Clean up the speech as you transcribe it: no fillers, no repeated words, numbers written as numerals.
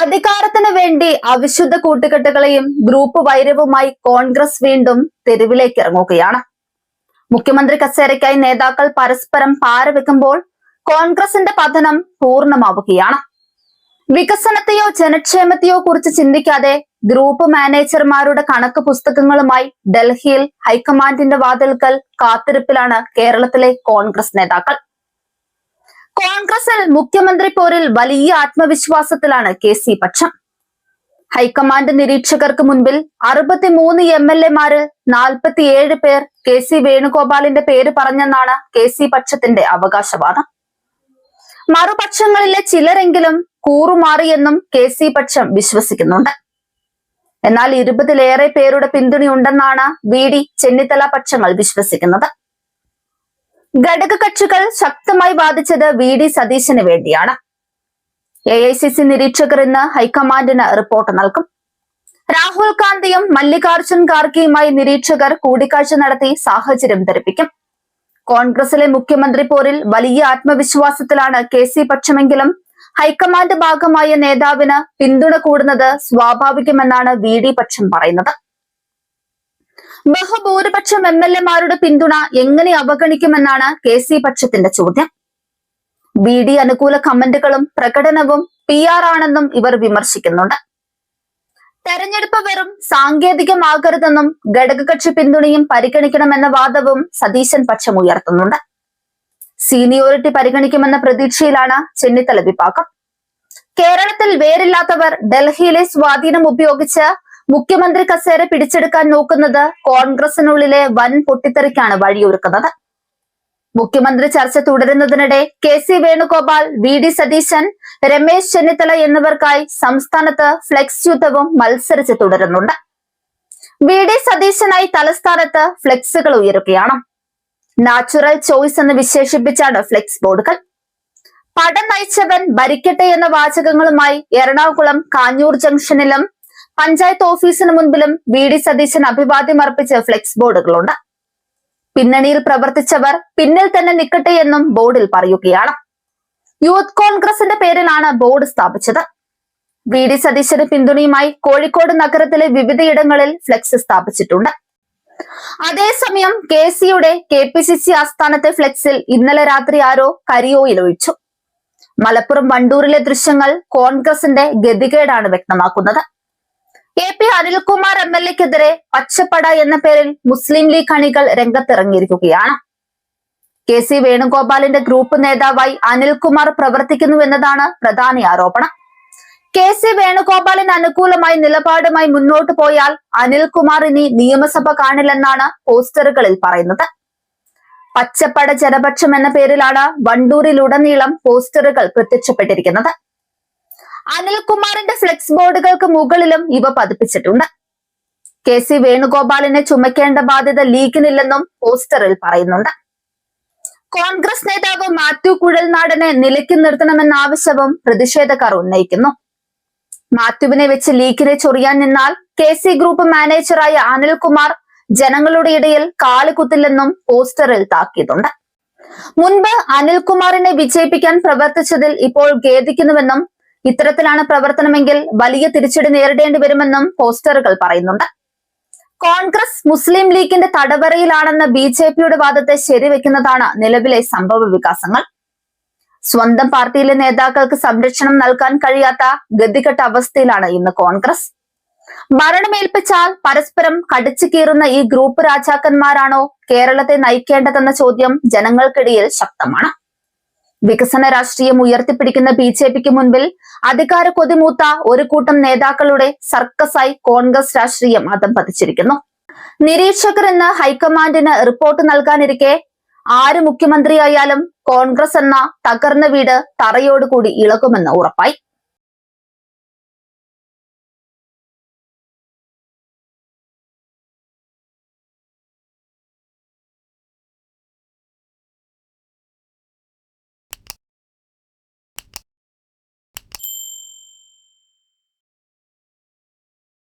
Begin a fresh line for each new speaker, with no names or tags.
അധികാരത്തിന് വേണ്ടി അവിശുദ്ധ കൂട്ടുകെട്ടുകളെയും ഗ്രൂപ്പ് വൈരവുമായി കോൺഗ്രസ് വീണ്ടും തെരുവിലേക്ക് ഇറങ്ങുകയാണ്. മുഖ്യമന്ത്രി കസേരയ്ക്കായി നേതാക്കൾ പരസ്പരം പാരവെക്കുമ്പോൾ കോൺഗ്രസിന്റെ പതനം പൂർണ്ണമാവുകയാണ്. വികസനത്തെയോ ജനക്ഷേമത്തെയോ കുറിച്ച് ചിന്തിക്കാതെ ഗ്രൂപ്പ് മാനേജർമാരുടെ കണക്ക് പുസ്തകങ്ങളുമായി ഡൽഹിയിൽ ഹൈക്കമാൻഡിന്റെ വാതിൽക്കൽ കാത്തിരിപ്പിലാണ് കേരളത്തിലെ കോൺഗ്രസ് നേതാക്കൾ. കോൺഗ്രസിൽ മുഖ്യമന്ത്രി പോരിൽ വലിയ ആത്മവിശ്വാസത്തിലാണ് കെ.സി. പക്ഷം. ഹൈക്കമാൻഡ് നിരീക്ഷകർക്ക് മുൻപിൽ 63 MLA-മാരിൽ 47 പേർ കെ.സി. വേണുഗോപാലിന്റെ പേര് പറഞ്ഞെന്നാണ് കെ.സി. പക്ഷത്തിന്റെ അവകാശവാദം. മറുപക്ഷങ്ങളിലെ ചിലരെങ്കിലും കൂറുമാറിയെന്നും കെ.സി. പക്ഷം വിശ്വസിക്കുന്നുണ്ട്. എന്നാൽ 20-ലേറെ പേരുടെ പിന്തുണയുണ്ടെന്നാണ് വി.ഡി. ചെന്നിത്തല പക്ഷങ്ങൾ വിശ്വസിക്കുന്നത്. ഘടകകക്ഷികൾ ശക്തമായി വാദിച്ചത് വി.ഡി. സതീശന് വേണ്ടിയാണ്. AICC നിരീക്ഷകർ ഇന്ന് ഹൈക്കമാൻഡിന് റിപ്പോർട്ട് നൽകും. രാഹുൽ ഗാന്ധിയും മല്ലികാർജുൻ ഖാർഗെയുമായി നിരീക്ഷകർ കൂടിക്കാഴ്ച നടത്തി സാഹചര്യം ധരിപ്പിക്കും. കോൺഗ്രസിലെ മുഖ്യമന്ത്രി പോരിൽ വലിയ ആത്മവിശ്വാസത്തിലാണ് കെ.സി. പക്ഷമെങ്കിലും ഹൈക്കമാൻഡ് ഭാഗമായ നേതാവിന് പിന്തുണ കൂടുന്നത് സ്വാഭാവികമെന്നാണ് വി.ഡി. പക്ഷം പറയുന്നത്. ബഹുഭൂരിപക്ഷം MLA-മാരുടെ പിന്തുണ എങ്ങനെ അവഗണിക്കുമെന്നാണ് കെ.സി. പക്ഷത്തിന്റെ ചോദ്യം. വി.ഡി. അനുകൂല കമന്റുകളും പ്രകടനവും PR ആണെന്നും ഇവർ വിമർശിക്കുന്നുണ്ട്. തെരഞ്ഞെടുപ്പ് വെറും സാങ്കേതികമാകരുതെന്നും ഘടകകക്ഷി പിന്തുണയും പരിഗണിക്കണമെന്ന വാദവും സതീശൻ പക്ഷം ഉയർത്തുന്നുണ്ട്. സീനിയോറിറ്റി പരിഗണിക്കുമെന്ന പ്രതീക്ഷയിലാണ് ചെന്നിത്തല വിഭാഗം. കേരളത്തിൽ വേരില്ലാത്തവർ ഡൽഹിയിലെ സ്വാധീനം ഉപയോഗിച്ച് മുഖ്യമന്ത്രി കസേര പിടിച്ചെടുക്കാൻ നോക്കുന്നത് കോൺഗ്രസിനുള്ളിലെ വൻ പൊട്ടിത്തെറിക്കാണ് വഴിയൊരുക്കുന്നത്. മുഖ്യമന്ത്രി ചർച്ച തുടരുന്നതിനിടെ കെ.സി. വേണുഗോപാൽ, വി.ഡി. സതീശൻ, രമേശ് ചെന്നിത്തല എന്നിവർക്കായി സംസ്ഥാനത്ത് ഫ്ലെക്സ് യുദ്ധവും മത്സരിച്ച് തുടരുന്നുണ്ട്. വി.ഡി. സതീശനായി തലസ്ഥാനത്ത് ഫ്ലെക്സുകൾ ഉയരുകയാണ്. നാച്ചുറൽ ചോയ്സ് എന്ന് വിശേഷിപ്പിച്ചാണ് ഫ്ലെക്സ് ബോർഡുകൾ. പടം നയിച്ചവൻ ഭരിക്കട്ടെ എന്ന വാചകങ്ങളുമായി എറണാകുളം കാഞ്ഞൂർ ജംഗ്ഷനിലും പഞ്ചായത്ത് ഓഫീസിന് മുൻപിലും വി.ഡി. സതീശൻ അഭിവാദ്യം അർപ്പിച്ച് ഫ്ലെക്സ് ബോർഡുകളുണ്ട്. പിന്നണിയിൽ പ്രവർത്തിച്ചവർ പിന്നിൽ തന്നെ നിൽക്കട്ടെ എന്നും ബോർഡിൽ പറയുകയാണ്. യൂത്ത് കോൺഗ്രസിന്റെ പേരിലാണ് ബോർഡ് സ്ഥാപിച്ചത്. വി.ഡി. സതീശന് പിന്തുണയുമായി കോഴിക്കോട് നഗരത്തിലെ വിവിധയിടങ്ങളിൽ ഫ്ലെക്സ് സ്ഥാപിച്ചിട്ടുണ്ട്. അതേസമയം കെ.സി.യുടെ KPCC ആസ്ഥാനത്തെ ഫ്ലെക്സിൽ ഇന്നലെ രാത്രി ആരോ കരിയോയിൽ ഒഴിച്ചു. മലപ്പുറം വണ്ടൂരിലെ ദൃശ്യങ്ങൾ കോൺഗ്രസിന്റെ ഗതികേടാണ് വ്യക്തമാക്കുന്നത്. A.P. അനിൽകുമാർ MLA-ക്കെതിരെ പച്ചപ്പട എന്ന പേരിൽ മുസ്ലിം ലീഗ് അണികൾ രംഗത്തിറങ്ങിയിരിക്കുകയാണ്. കെ.സി. വേണുഗോപാലിന്റെ ഗ്രൂപ്പ് നേതാവായി അനിൽകുമാർ പ്രവർത്തിക്കുന്നുവെന്നതാണ് പ്രധാന ആരോപണം. കെ.സി. വേണുഗോപാലിന് അനുകൂലമായി നിലപാടുമായി മുന്നോട്ട് പോയാൽ അനിൽകുമാർ ഇനി നിയമസഭ കാണില്ലെന്നാണ് പോസ്റ്ററുകളിൽ പറയുന്നത്. പച്ചപ്പട ജനപക്ഷം എന്ന പേരിലാണ് വണ്ടൂരിലുടനീളം പോസ്റ്ററുകൾ പ്രത്യക്ഷപ്പെട്ടിരിക്കുന്നത്. അനിൽകുമാറിന്റെ ഫ്ലെക്സ് ബോർഡുകൾക്ക് മുകളിലും ഇവ പതിപ്പിച്ചിട്ടുണ്ട്. കെ.സി. വേണുഗോപാലിനെ ചുമക്കേണ്ട ബാധ്യത ലീഗിനില്ലെന്നും പോസ്റ്ററിൽ പറയുന്നുണ്ട്. കോൺഗ്രസ് നേതാവ് മാത്യു കുഴൽനാടനെ നിലയ്ക്ക് നിർത്തണമെന്ന ആവശ്യവും പ്രതിഷേധക്കാർ ഉന്നയിക്കുന്നു. മാത്യുവിനെ വെച്ച് ലീഗിനെ ചൊറിയാൻ നിന്നാൽ കെ.സി. ഗ്രൂപ്പ് മാനേജറായ അനിൽകുമാർ ജനങ്ങളുടെ ഇടയിൽ കാലുകുത്തില്ലെന്നും പോസ്റ്ററിൽ താക്കീതുണ്ട്. മുൻപ് അനിൽകുമാറിനെ വിജയിപ്പിക്കാൻ പ്രവർത്തിച്ചതിൽ ഇപ്പോൾ ഖേദിക്കുന്നുവെന്നും ഇത്തരത്തിലാണ് പ്രവർത്തനമെങ്കിൽ വലിയ തിരിച്ചടി നേരിടേണ്ടി വരുമെന്നും പോസ്റ്ററുകൾ പറയുന്നുണ്ട്. കോൺഗ്രസ് മുസ്ലിം ലീഗിന്റെ തടവറയിലാണെന്ന BJP-യുടെ വാദത്തെ ശരിവെക്കുന്നതാണ് നിലവിലെ സംഭവ വികാസങ്ങൾ. സ്വന്തം പാർട്ടിയിലെ നേതാക്കൾക്ക് സംരക്ഷണം നൽകാൻ കഴിയാത്ത ഗതികെട്ട അവസ്ഥയിലാണ് ഇന്ന് കോൺഗ്രസ്. ഭരണമേൽപ്പിച്ചാൽ പരസ്പരം കടിച്ചു കീറുന്ന ഈ ഗ്രൂപ്പ് രാജാക്കന്മാരാണോ കേരളത്തെ നയിക്കേണ്ടതെന്ന ചോദ്യം ജനങ്ങൾക്കിടയിൽ ശക്തമാണ്. വികസന രാഷ്ട്രീയം ഉയർത്തിപ്പിടിക്കുന്ന BJP-ക്ക് മുൻപിൽ അധികാര കൊതിമൂത്ത ഒരു കൂട്ടം നേതാക്കളുടെ സർക്കസായി കോൺഗ്രസ് രാഷ്ട്രീയം അതം പതിച്ചിരിക്കുന്നു. നിരീക്ഷകർ ഇന്ന് ഹൈക്കമാൻഡിന് റിപ്പോർട്ട് നൽകാനിരിക്കെ ആര് മുഖ്യമന്ത്രിയായാലും കോൺഗ്രസ് എന്ന തകർന്ന വീട് തറയോടുകൂടി ഇളകുമെന്ന് ഉറപ്പായി.